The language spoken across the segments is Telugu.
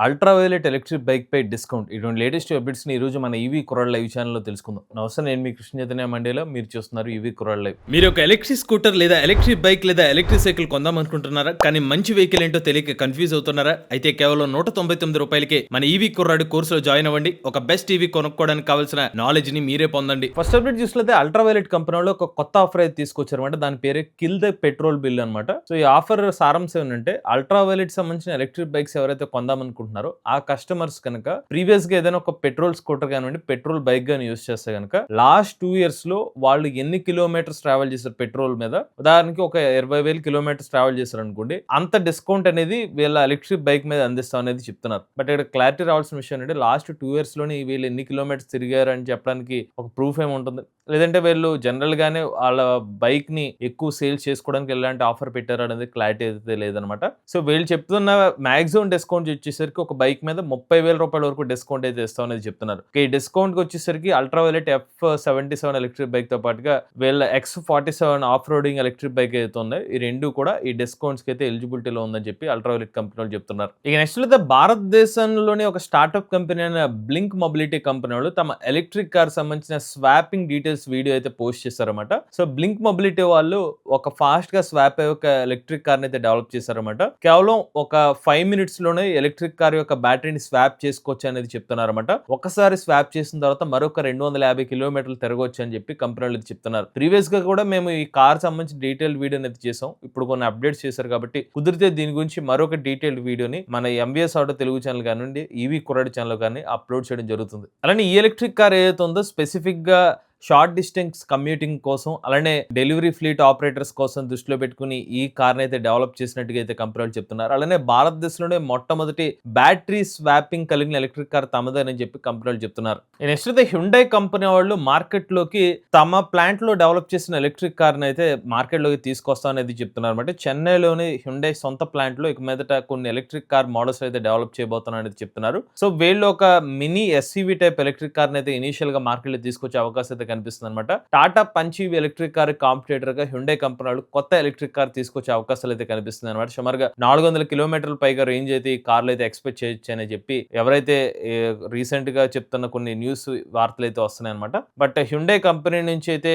అల్ట్రావైలెట్ ఎలక్ట్రిక్ బైక్‌పై డిస్కౌంట్. ఇటువంటి లేటెస్ట్ అప్డేట్స్‌ని ఈరోజు మన ఈవీ కుర్రాళ్ళు లైవ్ ఛానెల్‌లో తెలుసుకుందాం. నమస్తే, నేను మీ కృష్ణ చైతన్య మండేలా. మీరు చూస్తున్నారు ఈవీ కుర్రాళ్ళు లైవ్. మీరు ఒక ఎలక్ట్రిక్ స్కూటర్ లేదా ఎలక్ట్రిక్ బైక్ లేదా ఎలక్ట్రిక్ సైకిల్ కొందాం అనుకుంటున్నారా? కానీ మంచి వెహికల్ ఏంటో తెలియక కన్ఫ్యూజ్ అవుతున్నారా? అయితే కేవలం రూ. 199కే మన ఈవీ కుర్రాడు కోర్సులో జాయిన్ అవ్వండి. ఒక బెస్ట్ ఈవీ కొనుక్కోవడానికి కావాల్సిన నాలెడ్జ్ ని మీరే పొందండి. ఫస్ట్ అప్డేట్ చూసినట్లయితే అల్ట్రావైలెట్ కంపెనీ వాళ్ళు ఒక కొత్త ఆఫర్ అయితే తీసుకొచ్చారన్నమాట. దాని పేరే కిల్ ద పెట్రోల్ బిల్ అన్నమాట. సో ఈ ఆఫర్ సారాంశం ఏంటంటే అల్ట్రావైలెట్ సంబంధించిన ఎలక్ట్రిక్ బైక్స్ ఎవరైతే కొందాం అనుకుంటున్నారో ఆ కస్టమర్స్ కనుక ప్రీవియస్ గా ఏదైనా ఒక పెట్రోల్ స్కూటర్ కానివ్వండి, పెట్రోల్ బైక్ గాని యూస్ చేస్తే కనుక లాస్ట్ 2 years లో వాళ్ళు ఎన్ని కిలోమీటర్స్ ట్రావెల్ చేశారు పెట్రోల్ మీద, ఉదాహరణకి ఒక 20,000 కిలోమీటర్స్ ట్రావెల్ చేశారు అనుకోండి, అంత డిస్కౌంట్ అనేది వీళ్ళ ఎలక్ట్రిక్ బైక్ మీద అందిస్తాం అనేది చెప్తున్నారు. బట్ ఇక్కడ క్లారిటీ రావాల్సిన విషయం అంటే లాస్ట్ 2 years లోని వీళ్ళు ఎన్ని కిలోమీటర్స్ తిరిగారు అని చెప్పడానికి ఒక ప్రూఫ్ ఏముంటుంది? లేదంటే వీళ్ళు జనరల్ గానే వాళ్ళ బైక్ ని ఎక్కువ సేల్స్ చేసుకోవడానికి ఎలాంటి ఆఫర్ పెట్టారు అనేది క్లారిటీ అయితే లేదనమాట. సో వీళ్ళు చెప్తున్న మాక్సిమం డిస్కౌంట్ వచ్చేసరికి ఒక బైక్ మీద 30,000 వరకు డిస్కౌంట్ అయితే ఇస్తాం అనేది చెప్తున్నారు. ఈ డిస్కౌంట్ కి వచ్చేసరికి అల్ట్రావైలెట్ F77 ఎలక్ట్రిక్ బైక్ తో పాటుగా వీళ్ళ X47 off roading electric bike అయితే ఉన్నాయి. ఈ రెండు కూడా ఈ డిస్కౌంట్స్ కి అయితే ఎలిజిబిలిటీలో ఉందని చెప్పి అల్ట్రావైలెట్ కంపెనీ వాళ్ళు చెప్తున్నారు. ఇక నెక్స్ట్ అయితే భారతదేశంలోని ఒక స్టార్ట్అప్ కంపెనీ అయిన బ్లింక్ మొబిలిటీ కంపెనీ వాళ్ళు తమ ఎలక్ట్రిక్ కార్ సంబంధించిన స్వాపింగ్ డీటెయిల్స్ వీడియో అయితే పోస్ట్ చేశారన్నమాట. సో బ్లింక్ మొబిలిటీ వాళ్ళు ఒక ఫాస్ట్ గా స్వాప్ అయ్యే ఒక ఎలక్ట్రిక్ కార్ అయితే డెవలప్ చేశారన్నమాట. కేవలం ఒక 5 minutes లోనే ఎలక్ట్రిక్ కార్ యొక్క బ్యాటరీని స్వాప్ చేసుకోవచ్చు అనేది చెప్తున్నారన్నమాట. ఒకసారి స్వాప్ చేసిన తర్వాత మరొక 250 కిలోమీటర్లు తిరగవచ్చు అని చెప్పి కంపెనీలు చెప్తున్నారు. ప్రీవియస్ గా కూడా మేము ఈ కార్ సంబంధించి డీటెయిల్ వీడియో అనేది చేసాం. ఇప్పుడు కొన్ని అప్డేట్స్ చేశారు కాబట్టి కుదిరితే దీని గురించి మరొక డీటెయిల్డ్ వీడియోని మన ఎంబీఎస్ ఆటో తెలుగు ఛానల్ కానివ్వండి, ఈవీ కుర్రాడి ఛానల్ కానీ అప్లోడ్ చేయడం జరుగుతుంది. అలానే ఈ ఎలక్ట్రిక్ కార్ ఏదైతే ఉందో స్పెసిఫిక్ గా షార్ట్ డిస్టెన్స్ కమ్యూటింగ్ కోసం, అలానే డెలివరీ ఫ్లీట్ ఆపరేటర్స్ కోసం దృష్టిలో పెట్టుకుని ఈ కార్ అయితే డెవలప్ చేసినట్టుగా అయితే కంపెనీలు చెప్తున్నారు. అలానే భారతదేశంలోనే మొట్టమొదటి బ్యాటరీ స్వాపింగ్ కలిగిన ఎలక్ట్రిక్ కార్ తమదని చెప్పి కంపెనీలు చెప్తున్నారు. నెక్స్ట్ అయితే హ్యుండై కంపెనీ వాళ్ళు మార్కెట్ లోకి తమ ప్లాంట్ లో డెవలప్ చేసిన ఎలక్ట్రిక్ కార్ అయితే మార్కెట్ లోకి తీసుకొస్తా అనేది చెప్తున్నారు అనమాట. చెన్నైలోని హ్యుండై సొంత ప్లాంట్ లో ఇక మీదట కొన్ని ఎలక్ట్రిక్ కార్ మోడల్స్ అయితే డెవలప్ చేయబోతున్నా అనేది చెప్తున్నారు. సో వీళ్ళు ఒక mini SUV type electric car అయితే ఇనిషియల్ గా మార్కెట్ లో తీసుకొచ్చే అవకాశం అయితే కనిపిస్తుంది అనమాట. Tata punch electric car competitor గా హ్యుండై కంపెనీ వాళ్ళు కొత్త ఎలక్ట్రిక్ కార్ తీసుకొచ్చే అవకాశాలు అయితే కనిపిస్తుంది అనమాట. సుమారుగా 400 కిలోమీటర్ల పైగా రేంజ్ అయితే ఈ కార్లు అయితే ఎక్స్పెక్ట్ చేయొచ్చు అని చెప్పి ఎవరైతే రీసెంట్ గా చెప్తున్న కొన్ని న్యూస్ వార్తలు అయితే వస్తున్నాయి అనమాట. బట్ హ్యుండై కంపెనీ నుంచి అయితే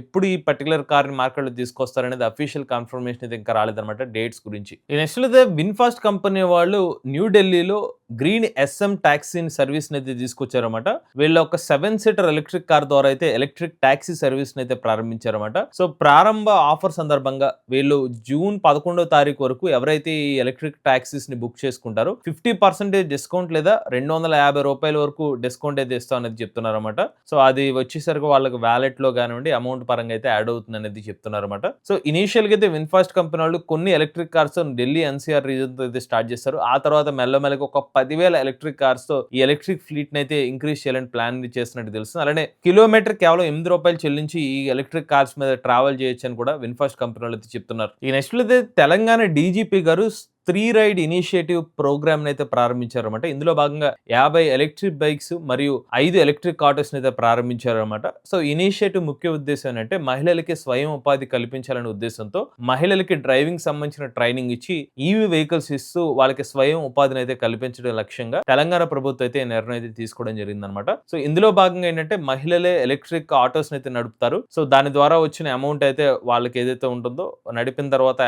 ఎప్పుడు ఈ పర్టికులర్ కార్ ని మార్కెట్ లో తీసుకొస్తారనేది అఫీషియల్ కన్ఫర్మేషన్ అయితే ఇంకా రాలేదన్నమాట డేట్స్ గురించి. నెక్స్ట్ అయితే విన్ఫాస్ట్ కంపెనీ వాళ్ళు న్యూఢిల్లీలో గ్రీన్ SM టాక్సీ సర్వీస్ అయితే తీసుకొచ్చారన్నమాట. వీళ్ళు ఒక 7-seater ఎలక్ట్రిక్ కార్ ద్వారా అయితే ఎలక్ట్రిక్ టాక్సీ సర్వీస్ అయితే ప్రారంభించారన్నమాట. సో ప్రారంభ ఆఫర్ సందర్భంగా వీళ్ళు జూన్ 11వ తారీఖు వరకు ఎవరైతే ఈ ఎలక్ట్రిక్ టాక్సీస్ ని బుక్ చేసుకుంటారో 50% డిస్కౌంట్ లేదా రూ. 250 వరకు డిస్కౌంట్ అయితే ఇస్తాం అనేది చెప్తున్నారన్నమాట. సో అది వచ్చేసరికి వాళ్ళకి వ్యాలెట్ లో కానివ్వండి అమౌంట్ పరంగా అయితే యాడ్ అవుతుంది అనేది చెప్తున్నారన్నమాట. సో ఇనిషియల్ గా అయితే విన్ఫాస్ట్ కంపెనీ వాళ్ళు కొన్ని electric cars Delhi NCR reason తో అయితే స్టార్ట్ చేస్తారు. ఆ తర్వాత మెల్లమెల్లగా ఒక 10,000 ఎలక్ట్రిక్ కార్స్ తో ఈ ఎలక్ట్రిక్ ఫ్లీట్ ని అయితే ఇంక్రీజ్ చేయాలని ప్లాన్ చేస్తున్నట్టు తెలుస్తుంది. అలానే కిలోమీటర్ కేవలం రూ. 8 చెల్లించి ఈ ఎలక్ట్రిక్ కార్స్ మీద ట్రావెల్ చేయొచ్చు అని కూడా విన్ఫాస్ట్ కంపెనీలు అయితే చెప్తున్నారు. ఈ నెక్స్ట్ అయితే తెలంగాణ DGP గారు 3 రైడ్ ఇనిషియేటివ్ ప్రోగ్రామ్ అయితే ప్రారంభించారన్నమాట. ఇందులో భాగంగా 50 ఎలక్ట్రిక్ బైక్స్ మరియు 5 ఎలక్ట్రిక్ ఆటోస్ అయితే ప్రారంభించారన్నమాట. సో ఇనిషియేటివ్ ముఖ్య ఉద్దేశం ఏంటంటే మహిళలకి స్వయం ఉపాధి కల్పించాలనే ఉద్దేశంతో మహిళలకి డ్రైవింగ్ సంబంధించిన ట్రైనింగ్ ఇచ్చి ఈవీ వెహికల్స్ ఇస్తూ వాళ్ళకి స్వయం ఉపాధిని అయితే కల్పించడం లక్ష్యంగా తెలంగాణ ప్రభుత్వం అయితే నిర్ణయం అయితే తీసుకోవడం జరిగిందనమాట. సో ఇందులో భాగంగా ఏంటంటే మహిళలే ఎలక్ట్రిక్ ఆటోస్ అయితే నడుపుతారు. సో దాని ద్వారా వచ్చిన అమౌంట్ అయితే వాళ్ళకి ఏదైతే ఉంటుందో నడిపిన తర్వాత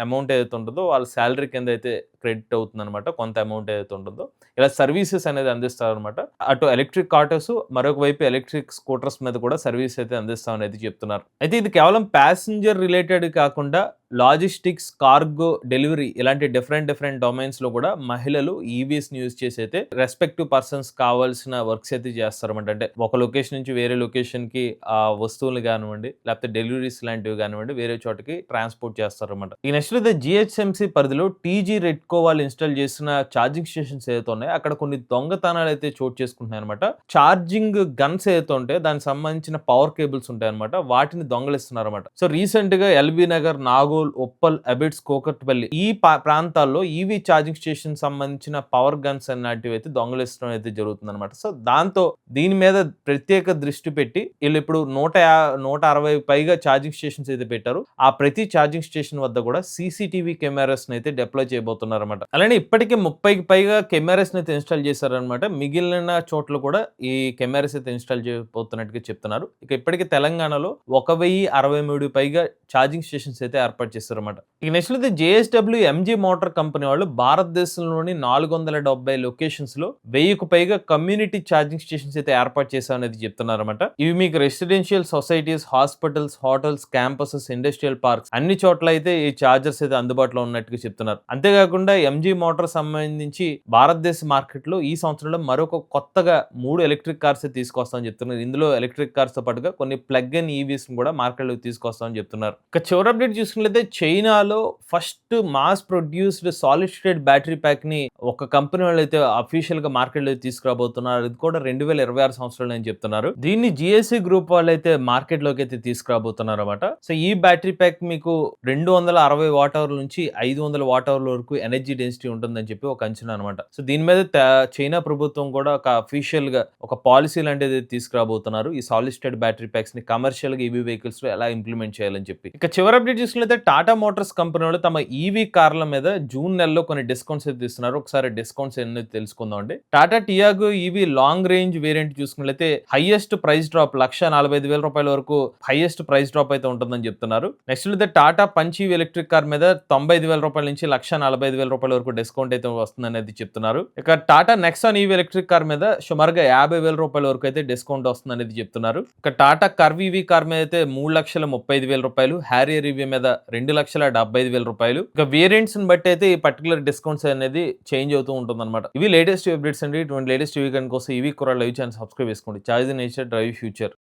అమౌంట్ ఏదైతే ఉంటుందో వాళ్ళ శాలరీ కింద అయితే క్రెడిట్ అవుతుంది అనమాట. కొంత అమౌంట్ ఏదైతే ఉంటుందో ఇలా సర్వీసెస్ అనేది అందిస్తారు అనమాట. అటు ఎలక్ట్రిక్ ఆటోస్, మరొక వైపు ఎలక్ట్రిక్ స్కూటర్స్ మీద కూడా సర్వీస్ అయితే అందిస్తాం అనేది చెప్తున్నారు. అయితే ఇది కేవలం ప్యాసింజర్ రిలేటెడ్ కాకుండా లాజిస్టిక్స్, కార్గో, డెలివరీ ఇలాంటి డిఫరెంట్ డొమైన్స్ లో కూడా మహిళలు ఈవీస్ ని యూజ్ చేసి అయితే రెస్పెక్టివ్ పర్సన్స్ కావాల్సిన వర్క్స్ అయితే చేస్తారన్నమాట. అంటే ఒక లొకేషన్ నుంచి వేరే లొకేషన్ కి ఆ వస్తువులు కానివ్వండి, లేకపోతే డెలివరీస్ లాంటివి కానివ్వండి వేరే చోటకి ట్రాన్స్పోర్ట్ చేస్తారన్నమాట. ఈ నెక్స్ట్ అయితే GHMC పరిధిలో TG రెడ్కో వాళ్ళు ఇన్స్టాల్ చేసిన ఛార్జింగ్ స్టేషన్స్ ఏదైతే ఉన్నాయో అక్కడ కొన్ని దొంగతనాలు అయితే చోటు చేసుకుంటున్నాయి అనమాట. ఛార్జింగ్ గన్స్ ఏదైతే ఉంటాయో దానికి సంబంధించిన పవర్ కేబుల్స్ ఉంటాయి అనమాట. వాటిని దొంగలిస్తున్నారు అనమాట. సో రీసెంట్ గా LB నగర్, నాగోల్, కర్నూలు, ఉప్పల్, అబిడ్స్, కూకట్పల్లి ఈ ప్రాంతాల్లో ఈవీ ఛార్జింగ్ స్టేషన్ సంబంధించిన పవర్ గన్స్ లాంటివి అయితే దొంగలించడం అయితే జరుగుతుందన్నమాట. సో దాంతో దీని మీద ప్రత్యేక దృష్టి పెట్టి వీళ్ళు ఇప్పుడు 160 పైగా ఛార్జింగ్ స్టేషన్స్ అయితే పెట్టారు. ఆ ప్రతి ఛార్జింగ్ స్టేషన్ వద్ద కూడా సీసీటీవీ కెమెరాస్ అయితే డిప్లాయ్ చేయబోతున్నారు అనమాట. అలానే ఇప్పటికే 30కి పైగా కెమెరాస్ అయితే ఇన్స్టాల్ చేశారనమాట. మిగిలిన చోట్ల కూడా ఈ కెమెరాస్ అయితే ఇన్స్టాల్ చేయబోతున్నట్టుగా చెప్తున్నారు. ఇక ఇప్పటికే తెలంగాణలో 1063 పైగా ఛార్జింగ్ స్టేషన్స్ అయితే ఏర్పాటు చేశారన్నమాట. ఇక నెక్స్ట్ అయితే జేఎస్డబ్ల్యూ ఎంజీ మోటార్ కంపెనీ వాళ్ళు భారతదేశంలోని 470 లొకేషన్స్ లో 1000కు పైగా కమ్యూనిటీ ఛార్జింగ్ స్టేషన్స్ అయితే ఏర్పాటు చేశామనేది చెప్తున్నారన్నమాట. ఇవి మీకు residential societies, hospitals, hotels, campuses, industrial parks అన్ని చోట్ల అయితే ఈ చార్జర్స్ అయితే అందుబాటులో ఉన్నట్టుగా చెప్తున్నారు. అంతేకాకుండా ఎంజీ మోటార్ సంబంధించి భారతదేశ మార్కెట్ లో ఈ సంవత్సరంలో మరొక కొత్తగా 3 ఎలక్ట్రిక్ కార్స్ తీసుకొస్తామని చెప్తున్నారు. ఇందులో ఎలక్ట్రిక్ కార్స్ తో పాటుగా కొన్ని ప్లగ్ ఇన్ ఈవీస్ కూడా మార్కెట్ లోకి తీసుకొస్తామని చెప్తున్నారు. ఇక చివరి అప్డేట్ చూసుకున్నట్లయితే చైనాలో first mass produced solid state battery pack ని ఒక కంపెనీ వాళ్ళు అయితే అఫీషియల్ గా మార్కెట్ లో తీసుకురాబోతున్నారు. ఇది కూడా 2026 సంవత్సరంలో అని చెప్తున్నారు. దీన్ని జిఎస్సి గ్రూప్ వాళ్ళు అయితే మార్కెట్ లోకి అయితే తీసుకురాబోతున్నారు అన్నమాట. సో ఈ బ్యాటరీ ప్యాక్ మీకు 260 వాట్ అవర్ నుంచి 500 వాట్ అవర్ వరకు ఎనర్జీ డెన్సిటీ ఉంటుందని చెప్పి ఒక అంచనా అనమాట. సో దీని మీద చైనా ప్రభుత్వం కూడా ఒక అఫీషియల్ గా ఒక పాలసీ లాంటిది తీసుకురాబోతున్నారు. ఈ సాలిడ్ స్టేట్ బ్యాటరీ ప్యాక్స్ ని కమర్షియల్ గా ఈవీ వెహికల్స్ లో ఎలా ఇంప్లిమెంట్ చేయాలని చెప్పి. ఇక చివరి అప్డేట్ చూసుకున్నట్లయితే టాటా మోటార్స్ కంపెనీ వాళ్ళు తమ ఈవీ కార్ల మీద జూన్ నెలలో కొన్ని డిస్కౌంట్స్ అయితే ఇస్తున్నారు. ఒకసారి డిస్కౌంట్స్ ఎన్ని తెలుసుకుందాం అండి. Tata Tiago EV long range variant చూసుకున్నట్లయితే హైయెస్ట్ ప్రైస్ డ్రాప్ 1,45,000 రూపాయల వరకు హైయెస్ట్ ప్రైస్ డ్రాప్ అయితే ఉంటుందని చెప్తున్నారు. నెక్స్ట్ అయితే Tata punch EV electric car మీద 95,000 రూపాయల నుంచి 1,45,000 రూపాయల వరకు డిస్కౌంట్ అయితే వస్తుంది అనేది చెప్తున్నారు. ఇక Tata Nexon EV electric car మీద సుమారుగా 50,000 రూపాయల వరకు అయితే డిస్కౌంట్ వస్తుంది అనేది చెప్తున్నారు. ఇక టాటా కర్వ్ ఈవీ కార్ మీద అయితే 3,35,000 రూపాయలు, హ్యారియర్ ఈవీ మీద 2,75,000 రూపాయలు. ఇక వేరియంట్స్ బట్టి అయితే ఈ పర్టికులర్ డిస్కౌంట్స్ అనేది చేంజ్ అవుతూ ఉంటుంది అనమాట. ఇవి లేటెస్ట్ అప్డేట్స్ అండి. ఇటువంటి లేటెస్ట్ ఈవీ కోసం ఈవీ కుర్రాడు లైవ్ ఛానల్ సబ్స్క్రైబ్ చేసుకోండి. Charge nature drive future.